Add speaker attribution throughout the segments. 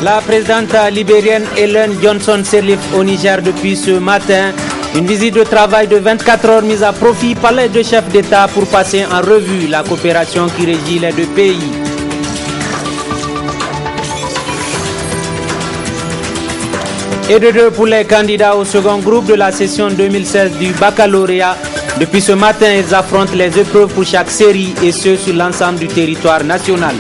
Speaker 1: La présidente libérienne Ellen Johnson Sirleaf au Niger depuis ce matin. Une visite de travail de 24 heures mise à profit par les deux chefs d'État pour passer en revue la coopération qui régit les deux pays. Et de deux pour les candidats au second groupe de la session 2016 du baccalauréat. Depuis ce matin, ils affrontent les épreuves pour chaque série et ce sur l'ensemble du territoire national.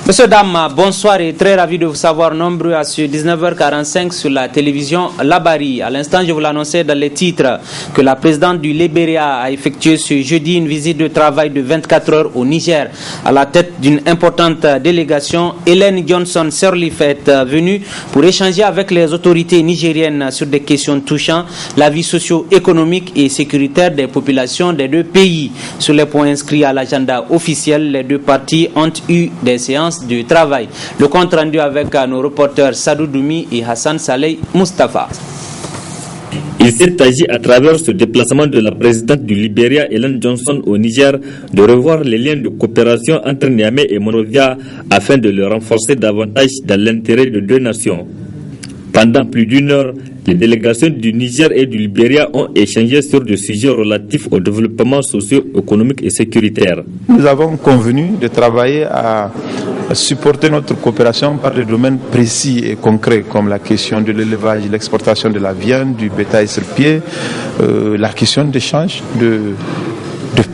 Speaker 1: Monsieur, dames, bonsoir et très ravi de vous savoir nombreux à ce 19h45 sur la télévision Labari. À l'instant, je vous l'annonçais dans les titres que la présidente du Libéria a effectué ce jeudi une visite de travail de 24 heures au Niger. À la tête d'une importante délégation, Ellen Johnson Sirleaf est venue pour échanger avec les autorités nigériennes sur des questions touchant la vie socio-économique et sécuritaire des populations des deux pays. Sur les points inscrits à l'agenda officiel, les deux parties ont eu des séances du travail. Le compte rendu avec nos reporters Sadou Doumi et Hassan Saleh Mustafa.
Speaker 2: Il s'est agi à travers ce déplacement de la présidente du Libéria, Ellen Johnson, au Niger, de revoir les liens de coopération entre Niamey et Monrovia afin de le renforcer davantage dans l'intérêt de deux nations. Pendant plus d'une heure, les délégations du Niger et du Libéria ont échangé sur des sujets relatifs au développement socio-économique et sécuritaire.
Speaker 3: Nous avons convenu de travailler à supporter notre coopération par des domaines précis et concrets comme la question de l'élevage, l'exportation de la viande, du bétail sur pied, la question d'échange de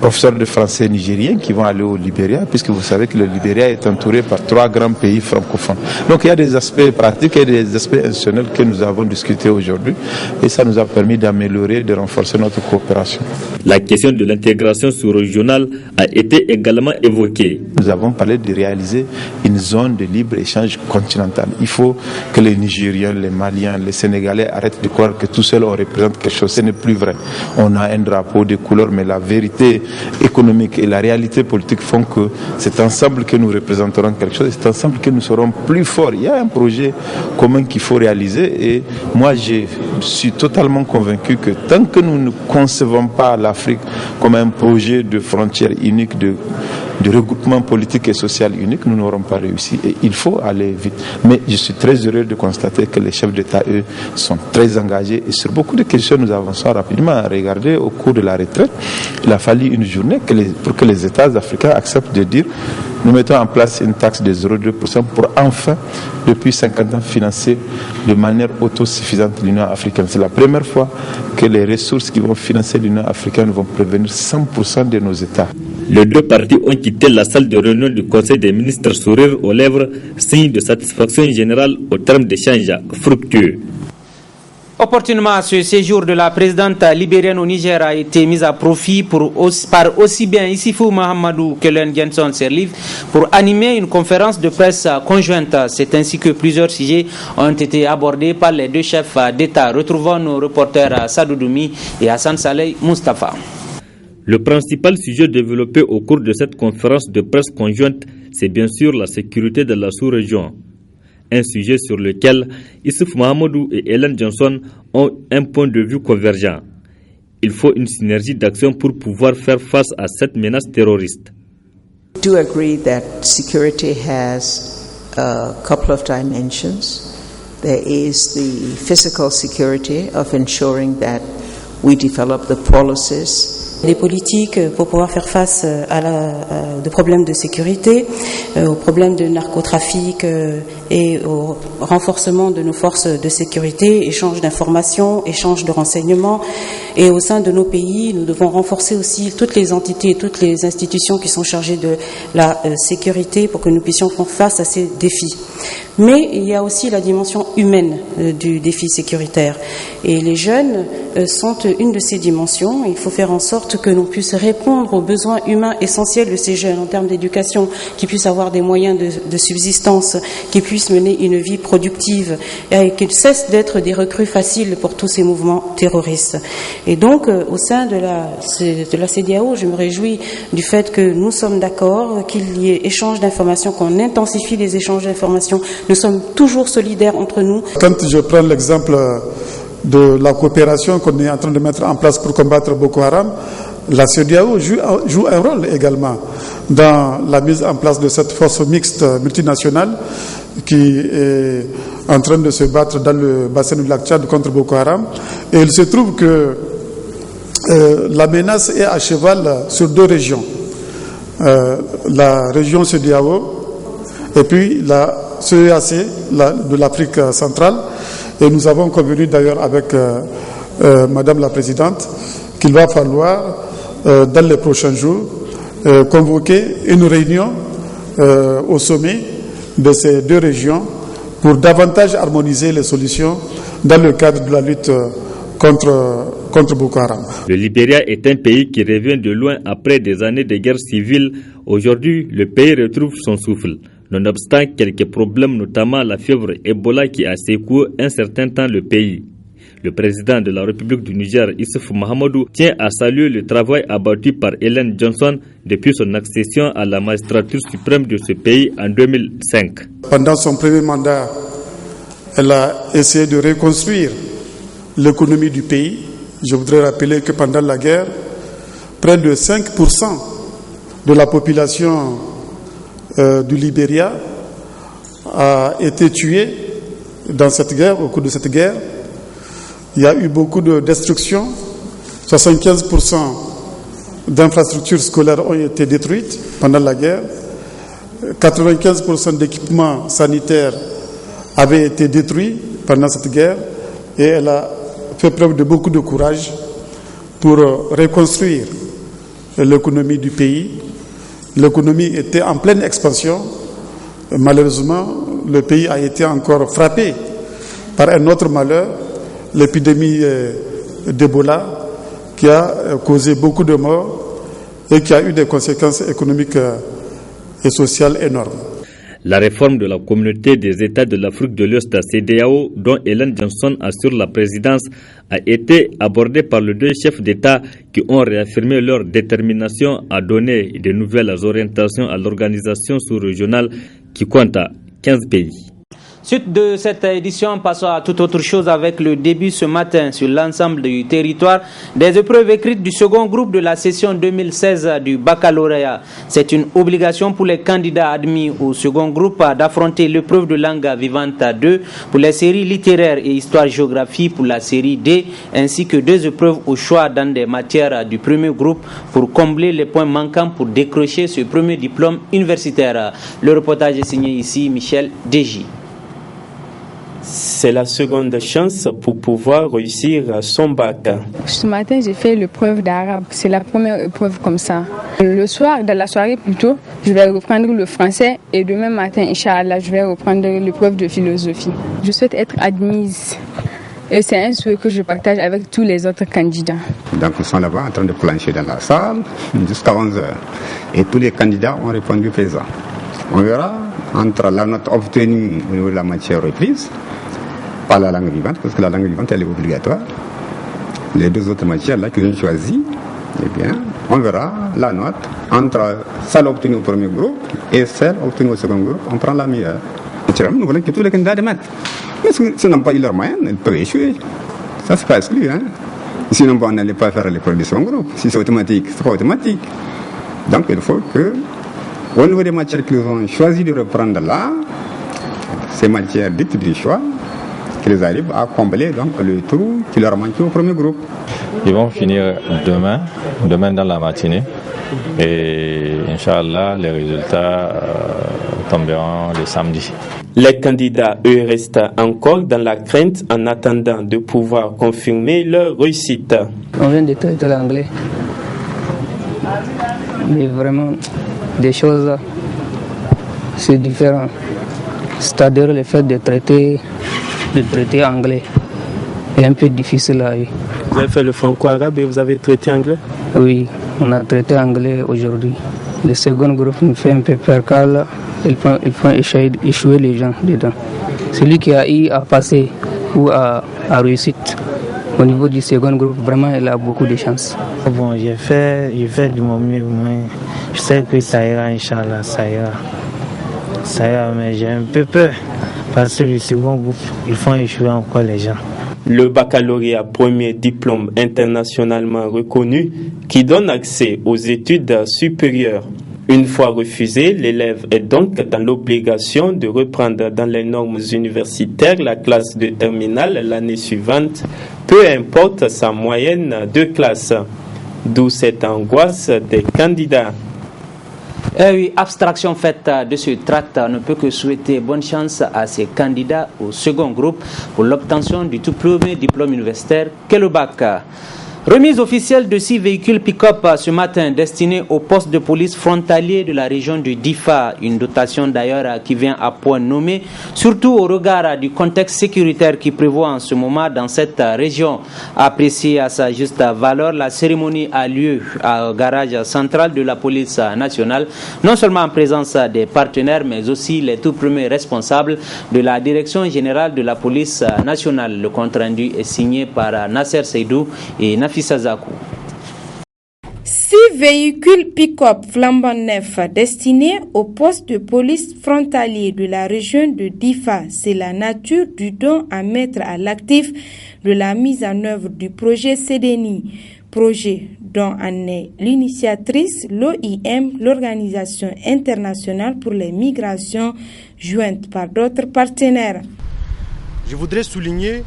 Speaker 3: professeurs de français nigériens qui vont aller au Libéria, puisque vous savez que le Libéria est entouré par 3 grands pays francophones. Donc il y a des aspects pratiques et des aspects institutionnels que nous avons discutés aujourd'hui et ça nous a permis d'améliorer, de renforcer notre coopération.
Speaker 2: La question de l'intégration sous-régionale a été également évoquée.
Speaker 3: Nous avons parlé de réaliser une zone de libre-échange continentale. Il faut que les Nigériens, les Maliens, les Sénégalais arrêtent de croire que tout seul on représente quelque chose. Ce n'est plus vrai. On a un drapeau de couleurs, mais la vérité économique et la réalité politique font que c'est ensemble que nous représenterons quelque chose, c'est ensemble que nous serons plus forts. Il y a un projet commun qu'il faut réaliser et moi je suis totalement convaincu que tant que nous ne concevons pas l'Afrique comme un projet de frontière unique, de regroupement politique et social unique, nous n'aurons pas réussi et il faut aller vite. Mais je suis très heureux de constater que les chefs d'État, eux, sont très engagés et sur beaucoup de questions, nous avançons rapidement. Regardez, au cours de la retraite, il a fallu une journée pour que les États africains acceptent de dire nous mettons en place une taxe de 0,2% pour enfin, depuis 50 ans, financer de manière autosuffisante l'Union africaine. C'est la première fois que les ressources qui vont financer l'Union africaine vont prévenir 100% de nos États.
Speaker 2: Les deux parties ont quitté la salle de réunion du Conseil des ministres sourire aux lèvres, signe de satisfaction générale au terme d'échanges fructueux.
Speaker 1: Opportunément, ce séjour de la présidente libérienne au Niger a été mis à profit par aussi bien Issifou Mahamadou que Ellen Johnson Sirleaf pour animer une conférence de presse conjointe. C'est ainsi que plusieurs sujets ont été abordés par les deux chefs d'État. Retrouvons nos reporters Sadou Doumi et Hassan Saleh Mustafa.
Speaker 2: Le principal sujet développé au cours de cette conférence de presse conjointe, c'est bien sûr la sécurité de la sous-région. Un sujet sur lequel Issoufou Mahamadou et Ellen Johnson ont un point de vue convergent. Il faut une synergie d'action pour pouvoir faire face à cette menace terroriste.
Speaker 4: I do agree that security has a couple of dimensions. There is the physical security of ensuring that we develop the policies.
Speaker 5: Les politiques pour pouvoir faire face à des problèmes de sécurité, aux problèmes de narcotrafic et au renforcement de nos forces de sécurité, échange d'informations, échange de renseignements. Et au sein de nos pays, nous devons renforcer aussi toutes les entités, toutes les institutions qui sont chargées de la sécurité pour que nous puissions faire face à ces défis. Mais il y a aussi la dimension humaine du défi sécuritaire. Et les jeunes sont une de ces dimensions. Il faut faire en sorte que l'on puisse répondre aux besoins humains essentiels de ces jeunes en termes d'éducation, qu'ils puissent avoir des moyens de subsistance, qu'ils puissent mener une vie productive et qu'ils cessent d'être des recrues faciles pour tous ces mouvements terroristes. Et donc, au sein de la CEDEAO, je me réjouis du fait que nous sommes d'accord, qu'il y ait échange d'informations, qu'on intensifie les échanges d'informations. Nous sommes toujours solidaires entre nous.
Speaker 6: Quand je prends l'exemple de la coopération qu'on est en train de mettre en place pour combattre Boko Haram, la CEDEAO joue un rôle également dans la mise en place de cette force mixte multinationale qui est en train de se battre dans le bassin du lac Tchad contre Boko Haram. Et il se trouve que la menace est à cheval sur 2 régions. La région CEDEAO et puis la CEAC de l'Afrique centrale. Et nous avons convenu d'ailleurs avec Madame la Présidente qu'il va falloir, dans les prochains jours, convoquer une réunion au sommet de ces 2 régions pour davantage harmoniser les solutions dans le cadre de la lutte contre Boko Haram.
Speaker 2: Le Libéria est un pays qui revient de loin après des années de guerre civile. Aujourd'hui, le pays retrouve son souffle. Nonobstant quelques problèmes, notamment la fièvre Ebola qui a secoué un certain temps le pays. Le président de la République du Niger, Issoufou Mahamadou, tient à saluer le travail abattu par Ellen Johnson depuis son accession à la magistrature suprême de ce pays en 2005.
Speaker 6: Pendant son premier mandat, elle a essayé de reconstruire l'économie du pays. Je voudrais rappeler que pendant la guerre, près de 5% de la population du Libéria a été tuée dans cette guerre, au cours de cette guerre. Il y a eu beaucoup de destruction. 75% d'infrastructures scolaires ont été détruites pendant la guerre. 95% d'équipements sanitaires avaient été détruits pendant cette guerre. Et elle a fait preuve de beaucoup de courage pour reconstruire l'économie du pays. L'économie était en pleine expansion. Malheureusement, le pays a été encore frappé par un autre malheur, l'épidémie d'Ebola, qui a causé beaucoup de morts et qui a eu des conséquences économiques et sociales énormes.
Speaker 2: La réforme de la communauté des États de l'Afrique de l'Ouest, la CEDEAO, dont Ellen Johnson assure la présidence, a été abordée par les 2 chefs d'État qui ont réaffirmé leur détermination à donner de nouvelles orientations à l'organisation sous-régionale qui compte 15 pays.
Speaker 1: Suite de cette édition, passons à toute autre chose avec le début ce matin sur l'ensemble du territoire des épreuves écrites du second groupe de la session 2016 du baccalauréat. C'est une obligation pour les candidats admis au second groupe d'affronter l'épreuve de langue vivante 2 pour les séries littéraires et histoire-géographie pour la série D, ainsi que 2 épreuves au choix dans des matières du premier groupe pour combler les points manquants pour décrocher ce premier diplôme universitaire. Le reportage est signé ici Michel Deji.
Speaker 7: C'est la seconde chance pour pouvoir réussir son bac.
Speaker 8: Ce matin, j'ai fait l'épreuve d'arabe. C'est la première épreuve comme ça. Le soir, dans la soirée plutôt, je vais reprendre le français et demain matin, Inch'Allah, je vais reprendre l'épreuve de philosophie. Je souhaite être admise. Et c'est un souhait que je partage avec tous les autres candidats.
Speaker 9: Donc ils sont là-bas en train de plancher dans la salle jusqu'à 11h. Et tous les candidats ont répondu présent. On verra entre la note obtenue au niveau de la matière reprise, pas la langue vivante, parce que la langue vivante elle est obligatoire. Les 2 autres matières là qu'ils ont choisies, eh bien, on verra la note entre celle obtenue au premier groupe et celle obtenue au second groupe. On prend la meilleure. Naturellement, nous voulons que tous les candidats démettent. Mais s'ils n'ont pas eu leur moyenne, ils peuvent échouer. Ça, c'est pas exclu. Sinon, on n'allait pas faire l'épreuve du second groupe. Si c'est automatique, c'est pas automatique. Donc, il faut que, au niveau des matières qu'ils ont choisi de reprendre là, ces matières dites du choix, qu'ils arrivent à combler donc, le trou qui leur manquait au premier groupe.
Speaker 10: Ils vont finir demain dans la matinée. Et Inch'Allah, les résultats tomberont le samedi.
Speaker 7: Les candidats, eux, restent encore dans la crainte en attendant de pouvoir confirmer leur réussite.
Speaker 11: On vient de traiter l'anglais. Mais vraiment, des choses, c'est différent. C'est-à-dire le fait de traiter anglais est un peu difficile à eux.
Speaker 7: Vous avez fait le franco-arabe et vous avez traité anglais?
Speaker 11: Oui, on a traité anglais aujourd'hui. Le second groupe nous fait un peu peur car ils font échouer les gens dedans. Celui qui a eu à passer ou à réussite au niveau du second groupe, vraiment, il a beaucoup de chance.
Speaker 12: Bon, j'ai fait du mon mieux, mais je sais que ça ira, Inch'Allah, ça ira. Ça ira, mais j'ai un peu peur parce que le second groupe, ils font échouer encore les gens.
Speaker 7: Le baccalauréat, premier diplôme internationalement reconnu qui donne accès aux études supérieures. Une fois refusé, l'élève est donc dans l'obligation de reprendre dans les normes universitaires la classe de terminale l'année suivante, peu importe sa moyenne de classe. D'où cette angoisse des candidats.
Speaker 1: Oui, abstraction faite de ce tract ne peut que souhaiter bonne chance à ces candidats au second groupe pour l'obtention du tout premier diplôme universitaire qu'est le bac. Remise officielle de 6 véhicules pick-up ce matin destinés au poste de police frontalier de la région de Difa. Une dotation d'ailleurs qui vient à point nommé, surtout au regard du contexte sécuritaire qui prévoit en ce moment dans cette région. Appréciée à sa juste valeur, la cérémonie a lieu au garage central de la police nationale, non seulement en présence des partenaires, mais aussi les tout premiers responsables de la direction générale de la police nationale. Le compte rendu est signé par Nasser Seydou et Nafi
Speaker 13: 6 véhicules pick-up flambant neufs destinés au poste de police frontalier de la région de Difa. C'est la nature du don à mettre à l'actif de la mise en œuvre du projet CEDENI. Projet dont en est l'initiatrice l'OIM, l'Organisation internationale pour les migrations, jointe par d'autres partenaires.
Speaker 14: Je voudrais souligner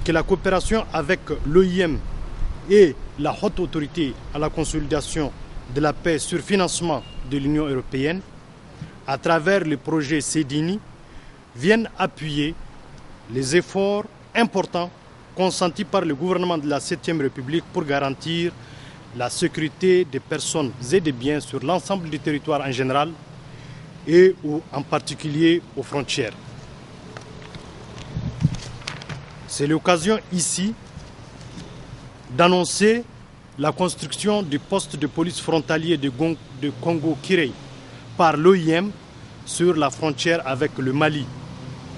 Speaker 14: que la coopération avec l'OIM et la haute autorité à la consolidation de la paix sur financement de l'Union européenne, à travers le projet CEDENI, viennent appuyer les efforts importants consentis par le gouvernement de la 7e République pour garantir la sécurité des personnes et des biens sur l'ensemble du territoire en général et en particulier aux frontières. C'est l'occasion ici d'annoncer la construction du poste de police frontalier de Congo-Kirei par l'OIM sur la frontière avec le Mali,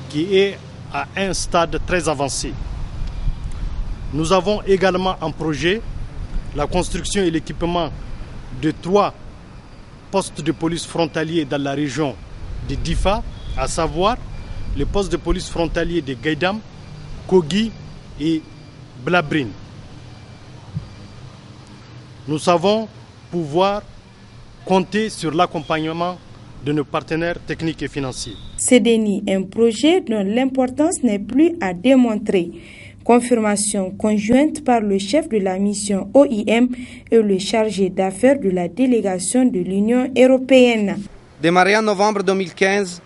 Speaker 14: qui est à un stade très avancé. Nous avons également en projet la construction et l'équipement de 3 postes de police frontaliers dans la région de Difa, à savoir les postes de police frontaliers de Gaïdam, Kogi et Blabrine. Nous savons pouvoir compter sur l'accompagnement de nos partenaires techniques et financiers.
Speaker 13: CEDENI, un projet dont l'importance n'est plus à démontrer. Confirmation conjointe par le chef de la mission OIM et le chargé d'affaires de la délégation de l'Union européenne.
Speaker 15: Démarré en novembre 2015,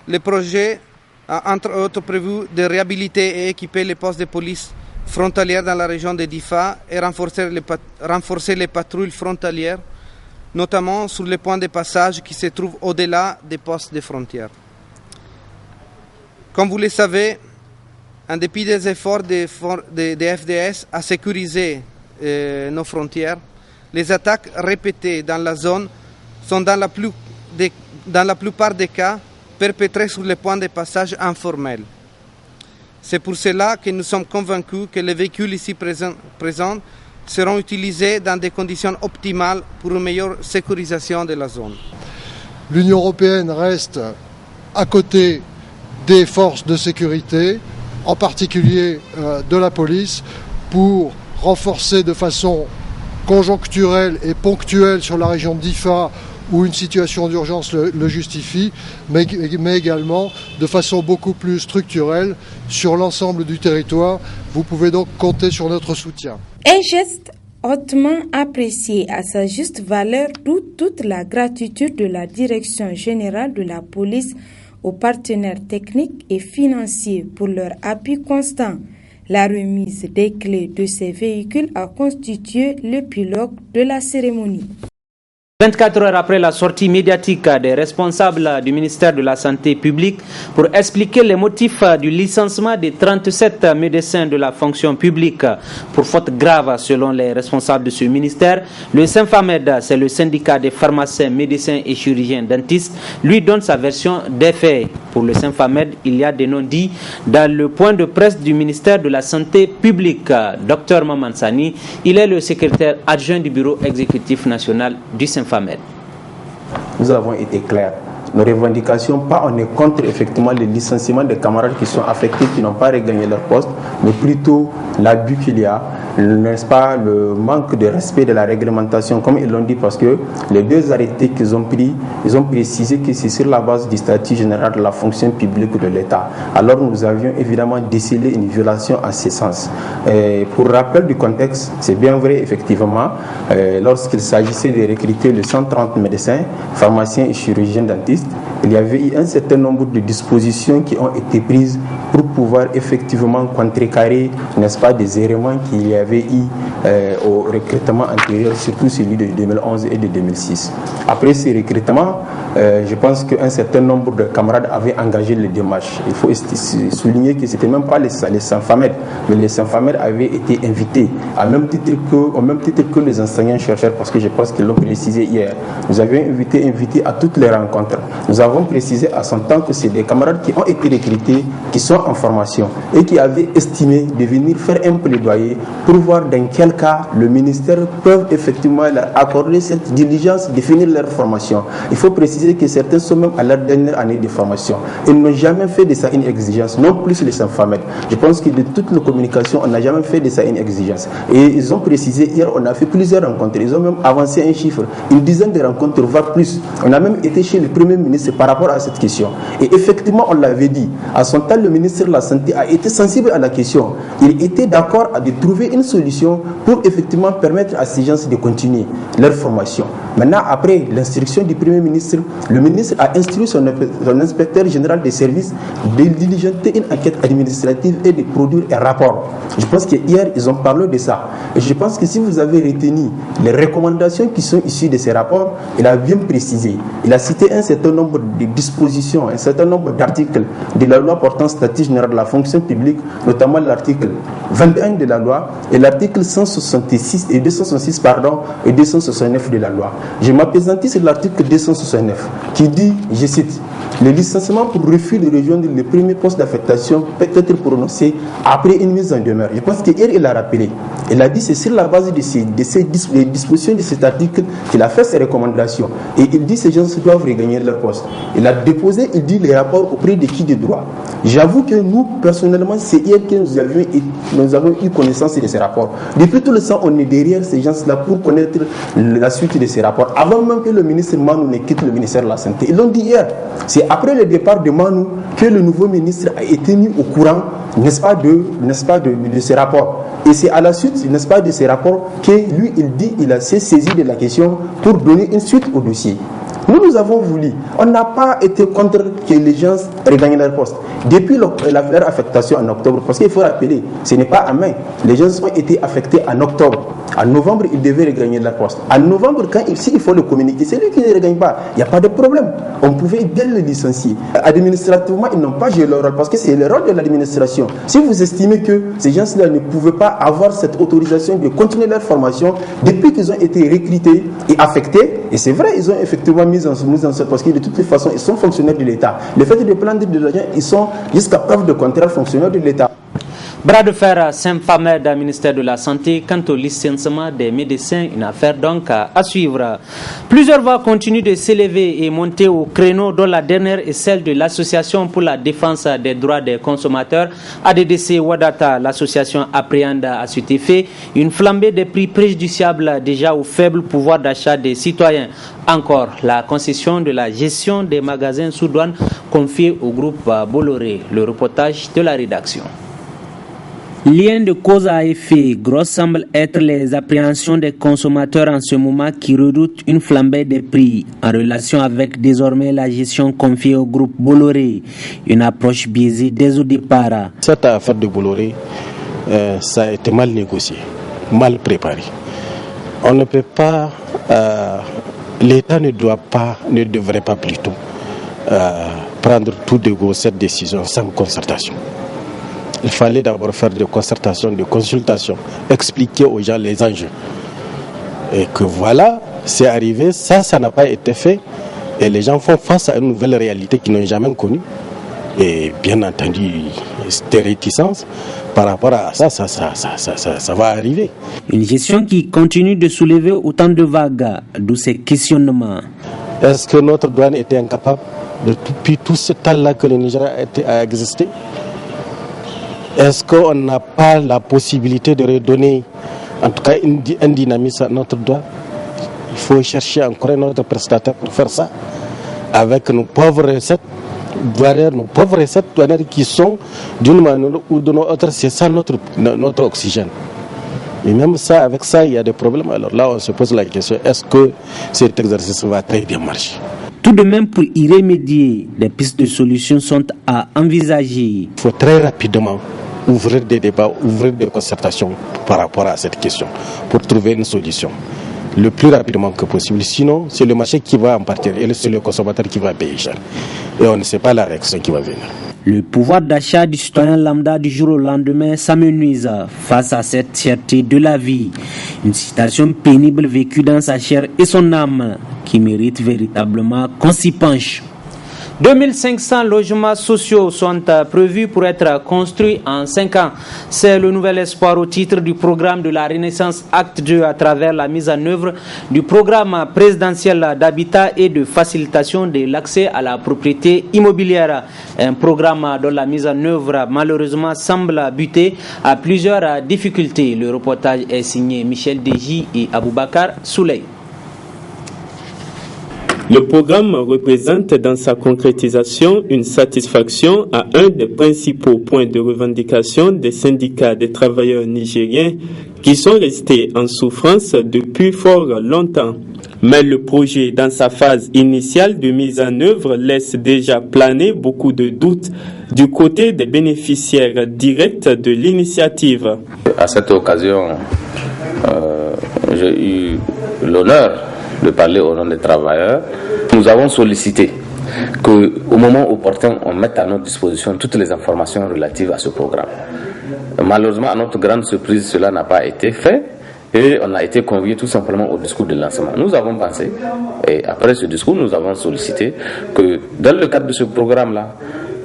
Speaker 15: le projet a entre autres prévu de réhabiliter et équiper les postes de police frontalières dans la région de Difa et renforcer les patrouilles frontalières, notamment sur les points de passage qui se trouvent au-delà des postes de frontières. Comme vous le savez, en dépit des efforts des FDS à sécuriser nos frontières, les attaques répétées dans la zone sont dans la plupart des cas perpétrées sur les points de passage informels. C'est pour cela que nous sommes convaincus que les véhicules ici présents seront utilisés dans des conditions optimales pour une meilleure sécurisation de la zone.
Speaker 16: L'Union européenne reste à côté des forces de sécurité, en particulier de la police, pour renforcer de façon conjoncturelle et ponctuelle sur la région d'Ifa où une situation d'urgence le justifie, mais également de façon beaucoup plus structurelle sur l'ensemble du territoire. Vous pouvez donc compter sur notre soutien.
Speaker 13: Un geste hautement apprécié à sa juste valeur, d'où toute la gratitude de la Direction générale de la police aux partenaires techniques et financiers pour leur appui constant. La remise des clés de ces véhicules a constitué le pilote de la cérémonie.
Speaker 1: 24 heures après la sortie médiatique des responsables du ministère de la Santé publique pour expliquer les motifs du licenciement des 37 médecins de la fonction publique pour faute grave selon les responsables de ce ministère, le Symphamed, c'est le syndicat des pharmaciens, médecins et chirurgiens dentistes, lui donne sa version des faits. Pour le Symphamed, il y a des non-dits dans le point de presse du ministère de la Santé publique. Dr Mamansani, il est le secrétaire adjoint du bureau exécutif national du Symphamed.
Speaker 17: Nous avons été clairs nos revendications, pas on est contre effectivement le licenciement des camarades qui sont affectés, qui n'ont pas regagné leur poste, mais plutôt l'abus qu'il y a, n'est-ce pas, le manque de respect de la réglementation, comme ils l'ont dit, parce que les 2 arrêtés qu'ils ont pris, ils ont précisé que c'est sur la base du statut général de la fonction publique de l'État. Alors nous avions évidemment décelé une violation en ce sens. Pour rappel du contexte, c'est bien vrai effectivement, lorsqu'il s'agissait de recruter les 130 médecins, pharmaciens et chirurgiens dentistes, il y avait eu un certain nombre de dispositions qui ont été prises pour pouvoir effectivement contrecarrer, n'est-ce pas, des éléments qu'il y avait eu au recrutement antérieur, surtout celui de 2011 et de 2006. Après ces recrutements, je pense qu'un certain nombre de camarades avaient engagé les démarches. Il faut souligner que ce n'était même pas les Saint-Famed, mais les Saint-Famed avaient été invités, au même titre que les enseignants-chercheurs, parce que je pense qu'ils l'ont précisé hier. Nous avions invité à toutes les rencontres. Nous avons précisé à son temps que c'est des camarades qui ont été recrutés, qui sont en formation et qui avaient estimé de venir faire un plaidoyer pour voir dans quel cas le ministère peut effectivement leur accorder cette diligence de finir leur formation. Il faut préciser que certains sont même à leur dernière année de formation. Ils n'ont jamais fait de ça une exigence, non plus les Saint-Famed. Je pense que de toutes nos communications, on n'a jamais fait de ça une exigence. Et ils ont précisé hier, on a fait plusieurs rencontres. Ils ont même avancé un chiffre, une dizaine de rencontres, voire plus. On a même été chez le Premier ministre par rapport à cette question. Et effectivement, on l'avait dit, à son temps, le ministre de la Santé a été sensible à la question. Il était d'accord à de trouver une solution pour effectivement permettre à ces gens de continuer leur formation. Maintenant, après l'instruction du Premier ministre, le ministre a instruit son inspecteur général des services de diligenter une enquête administrative et de produire un rapport. Je pense qu'hier, ils ont parlé de ça. Et je pense que si vous avez retenu les recommandations qui sont issues de ces rapports, il a bien précisé. Il a cité un certain nombre de dispositions, un certain nombre d'articles de la loi portant statut général de la fonction publique, notamment l'article 21 de la loi et l'article 166 et 266 et 269 de la loi. Je m'appesantis sur l'article 269 qui dit, je cite, le licenciement pour refus de rejoindre le premier poste d'affectation peut être prononcé après une mise en demeure. Je pense qu'hier il a rappelé. Il a dit c'est sur la base de ces dispositions de cet article qu'il a fait ses recommandations. Et il dit ces gens doivent regagner leur poste. Il a déposé, il dit les rapports auprès de qui de droit. J'avoue que nous, personnellement, c'est hier que nous avons eu connaissance de ces rapports. Depuis tout le temps, on est derrière ces gens-là pour connaître la suite de ces rapports. Avant même que le ministre Manou ne quitte le ministère de la Santé. Ils l'ont dit hier. C'est après le départ de Manou que le nouveau ministre a été mis au courant, n'est-ce pas, de ces rapports. Et c'est à la suite, n'est-ce pas, de ces rapports que lui, il s'est saisi de la question pour donner une suite au dossier. Nous avons voulu. On n'a pas été contre que les gens regagnent leur poste. Depuis leur affectation en octobre, parce qu'il faut rappeler, ce n'est pas à main. Les gens ont été affectés en octobre. En novembre, ils devaient regagner leur poste. En novembre, s'il faut le communiquer, c'est lui qui ne regagne pas. Il n'y a pas de problème. On pouvait bien le licencier. Administrativement, ils n'ont pas joué leur rôle parce que c'est le rôle de l'administration. Si vous estimez que ces gens-là ne pouvaient pas avoir cette autorisation de continuer leur formation depuis qu'ils ont été recrutés et affectés, et c'est vrai, ils ont effectivement mis en sorte parce que de toutes les façons, ils sont fonctionnaires de l'État. Le fait de prendre de l'argent, ils sont jusqu'à preuve de contraire fonctionnaires de l'État.
Speaker 1: Bras de fer Saint-Famed, ministère de la Santé, quant au licenciement des médecins, une affaire donc à suivre. Plusieurs voix continuent de s'élever et monter au créneau, dont la dernière est celle de l'Association pour la défense des droits des consommateurs, ADDC Wadata. L'association appréhende à cet effet une flambée des prix préjudiciables déjà au faible pouvoir d'achat des citoyens. Encore la concession de la gestion des magasins sous douane confiée au groupe Bolloré. Le reportage de la rédaction. Lien de cause à effet, gros semble être les appréhensions des consommateurs en ce moment qui redoutent une flambée des prix en relation avec désormais la gestion confiée au groupe Bolloré. Une approche biaisée dès au départ.
Speaker 18: Cette affaire de Bolloré, ça a été mal négocié, mal préparé. On ne peut pas, l'État ne devrait pas plutôt prendre tout de go cette décision sans concertation. Il fallait d'abord faire des concertations, des consultations, expliquer aux gens les enjeux. Et que voilà, c'est arrivé, ça n'a pas été fait. Et les gens font face à une nouvelle réalité qu'ils n'ont jamais connue. Et bien entendu, cette réticence par rapport à ça va arriver.
Speaker 1: Une gestion qui continue de soulever autant de vagues, d'où ces questionnements.
Speaker 18: Est-ce que notre douane était incapable depuis tout ce temps-là que le Nigeria a existé? Est-ce qu'on n'a pas la possibilité de redonner, en tout cas, un dynamisme à notre douane? Il faut chercher encore un autre prestataire pour faire ça, avec nos pauvres recettes douanières qui sont d'une manière ou d'une autre, c'est ça notre oxygène. Et même ça, avec ça, il y a des problèmes. Alors là, on se pose la question, est-ce que cet exercice va très bien marcher?
Speaker 1: Tout de même, pour y remédier, des pistes de solutions sont à envisager.
Speaker 18: Il faut très rapidement ouvrir des débats, ouvrir des concertations par rapport à cette question, pour trouver une solution le plus rapidement que possible. Sinon, c'est le marché qui va en partir et c'est le consommateur qui va payer cher. Et on ne sait pas la réaction qui va venir.
Speaker 1: Le pouvoir d'achat du citoyen lambda du jour au lendemain s'amenuise face à cette cherté de la vie. Une situation pénible vécue dans sa chair et son âme qui mérite véritablement qu'on s'y penche. 2500 logements sociaux sont prévus pour être construits en 5 ans. C'est le nouvel espoir au titre du programme de la Renaissance Acte 2 à travers la mise en œuvre du programme présidentiel d'habitat et de facilitation de l'accès à la propriété immobilière. Un programme dont la mise en œuvre malheureusement semble buter à plusieurs difficultés. Le reportage est signé Michel Deji et Aboubakar Souley.
Speaker 7: Le programme représente dans sa concrétisation une satisfaction à un des principaux points de revendication des syndicats des travailleurs nigériens qui sont restés en souffrance depuis fort longtemps. Mais le projet, dans sa phase initiale de mise en œuvre, laisse déjà planer beaucoup de doutes du côté des bénéficiaires directs de l'initiative.
Speaker 19: À cette occasion, j'ai eu l'honneur de parler au nom des travailleurs. Nous avons sollicité qu'au moment opportun, on mette à notre disposition toutes les informations relatives à ce programme. Malheureusement, à notre grande surprise, cela n'a pas été fait et on a été conviés tout simplement au discours de lancement. Nous avons pensé, et après ce discours, nous avons sollicité que dans le cadre de ce programme-là,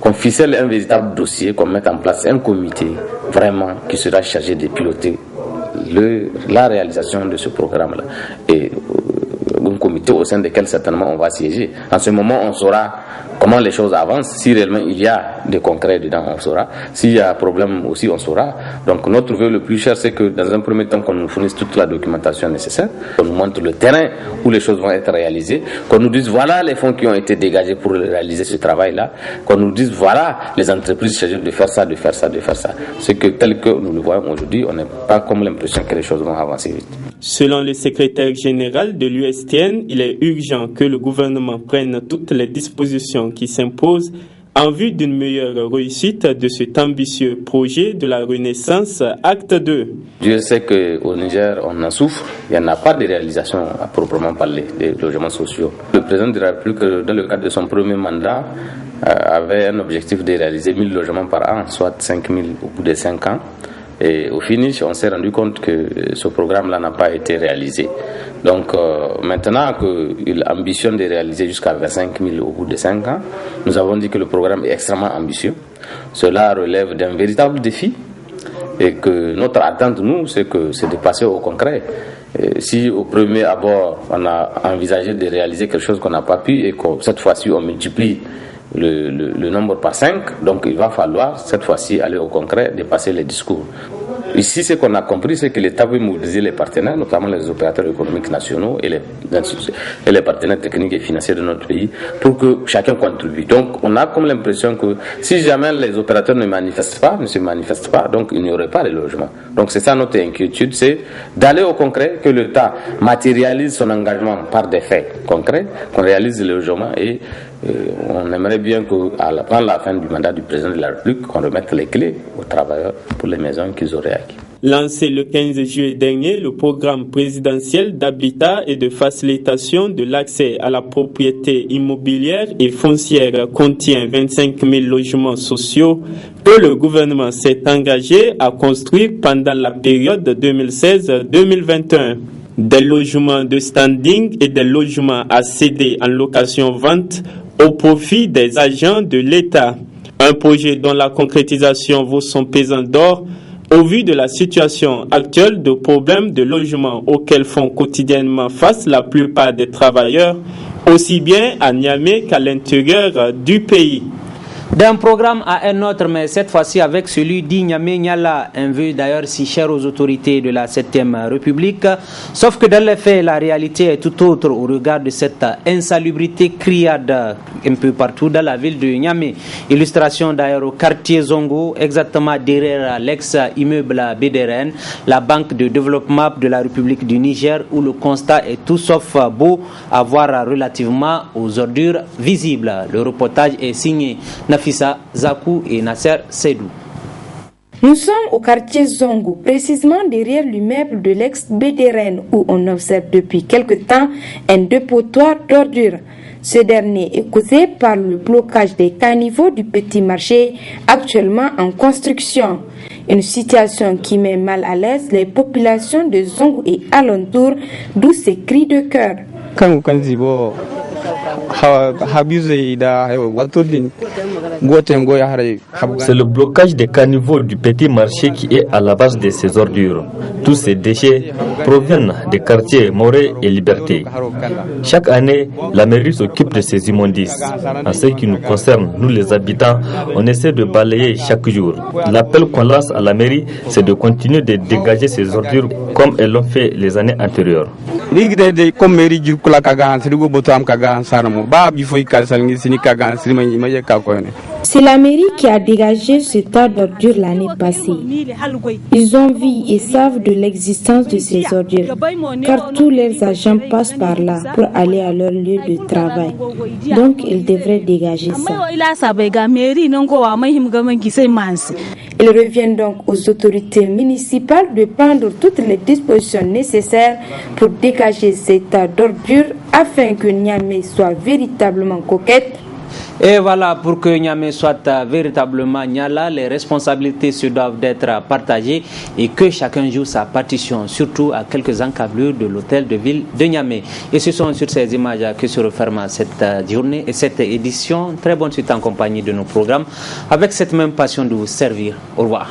Speaker 19: qu'on ficelle un véritable dossier, qu'on mette en place un comité vraiment qui sera chargé de piloter la réalisation de ce programme-là. Et un comité au sein duquel certainement on va siéger. En ce moment, on saura comment les choses avancent. Si réellement il y a des concrets dedans, on saura. S'il y a un problème aussi, on saura. Donc notre vœu le plus cher, c'est que dans un premier temps, qu'on nous fournisse toute la documentation nécessaire, qu'on nous montre le terrain où les choses vont être réalisées, qu'on nous dise voilà les fonds qui ont été dégagés pour réaliser ce travail-là, qu'on nous dise voilà les entreprises chargées de faire ça, de faire ça, de faire ça. C'est que tel que nous le voyons aujourd'hui, on n'a pas comme l'impression que les choses vont avancer vite.
Speaker 7: Selon le secrétaire général de l'USTN, il est urgent que le gouvernement prenne toutes les dispositions qui s'imposent en vue d'une meilleure réussite de cet ambitieux projet de la Renaissance Acte 2.
Speaker 19: Dieu sait qu'au Niger, on en souffre. Il n'y en a pas de réalisation à proprement parler des logements sociaux. Le président de la République, dans le cadre de son premier mandat, avait un objectif de réaliser 1000 logements par an, soit 5000 au bout de 5 ans. Et au finish, on s'est rendu compte que ce programme-là n'a pas été réalisé. Donc maintenant qu'il ambitionne de réaliser jusqu'à 25 000 au bout de 5 ans, nous avons dit que le programme est extrêmement ambitieux. Cela relève d'un véritable défi et que notre attente, nous, c'est de passer au concret. Et si au premier abord, on a envisagé de réaliser quelque chose qu'on n'a pas pu et que cette fois-ci, on multiplie le nombre par 5, donc il va falloir cette fois-ci aller au concret, dépasser les discours. Ici, ce qu'on a compris, c'est que l'État veut mobiliser les partenaires, notamment les opérateurs économiques nationaux et les partenaires techniques et financiers de notre pays, pour que chacun contribue. Donc, on a comme l'impression que si jamais les opérateurs ne se manifestent pas, donc il n'y aurait pas de logement. Donc, c'est ça notre inquiétude, c'est d'aller au concret, que l'État matérialise son engagement par des faits concrets, qu'on réalise le logement et on aimerait bien qu'à la fin du mandat du président de la République, qu'on remette les clés aux travailleurs pour les maisons qu'ils auraient acquises.
Speaker 7: Lancé le 15 juillet dernier, le programme présidentiel d'habitat et de facilitation de l'accès à la propriété immobilière et foncière contient 25 000 logements sociaux que le gouvernement s'est engagé à construire pendant la période 2016-2021. Des logements de standing et des logements à céder en location-vente au profit des agents de l'État. Un projet dont la concrétisation vaut son pesant d'or au vu de la situation actuelle de problèmes de logement auxquels font quotidiennement face la plupart des travailleurs aussi bien à Niamey qu'à l'intérieur du pays.
Speaker 1: D'un programme à un autre, mais cette fois-ci avec celui d'Ignamé-Niala, un vœu d'ailleurs si cher aux autorités de la 7e République. Sauf que dans les faits, la réalité est tout autre au regard de cette insalubrité criade un peu partout dans la ville de Niamey. Illustration d'ailleurs au quartier Zongo, exactement derrière l'ex-immeuble BDRN, la Banque de développement de la République du Niger, où le constat est tout sauf beau à voir relativement aux ordures visibles. Le reportage est signé Nafissa Zakou et Nasser Seydou.
Speaker 13: Nous sommes au quartier Zongo, précisément derrière l'immeuble de l'ex-BDRN où on observe depuis quelque temps un dépotoir d'ordures. Ce dernier est causé par le blocage des caniveaux du petit marché actuellement en construction. Une situation qui met mal à l'aise les populations de Zongo et alentours, d'où ces cris de cœur.
Speaker 2: C'est le blocage des caniveaux du petit marché qui est à la base de ces ordures. Tous ces déchets proviennent des quartiers Morée et Liberté. Chaque année, la mairie s'occupe de ces immondices. En ce qui nous concerne, nous les habitants, on essaie de balayer chaque jour. L'appel qu'on lance à la mairie, c'est de continuer de dégager ces ordures comme elles l'ont fait les années antérieures.
Speaker 13: C'est la mairie qui a dégagé ce tas d'ordures l'année passée. Ils ont vu et savent de l'existence de ces ordures, car tous leurs agents passent par là pour aller à leur lieu de travail. Donc ils devraient dégager ça. Il revient donc aux autorités municipales de prendre toutes les dispositions nécessaires pour dégager ces tas d'ordures afin que Niamey soit véritablement coquette.
Speaker 1: Et voilà, pour que Niamey soit véritablement Niala, les responsabilités se doivent d'être partagées et que chacun joue sa partition, surtout à quelques encablures de l'hôtel de ville de Niamey. Et ce sont sur ces images que se referme cette journée et cette édition. Très bonne suite en compagnie de nos programmes, avec cette même passion de vous servir. Au revoir.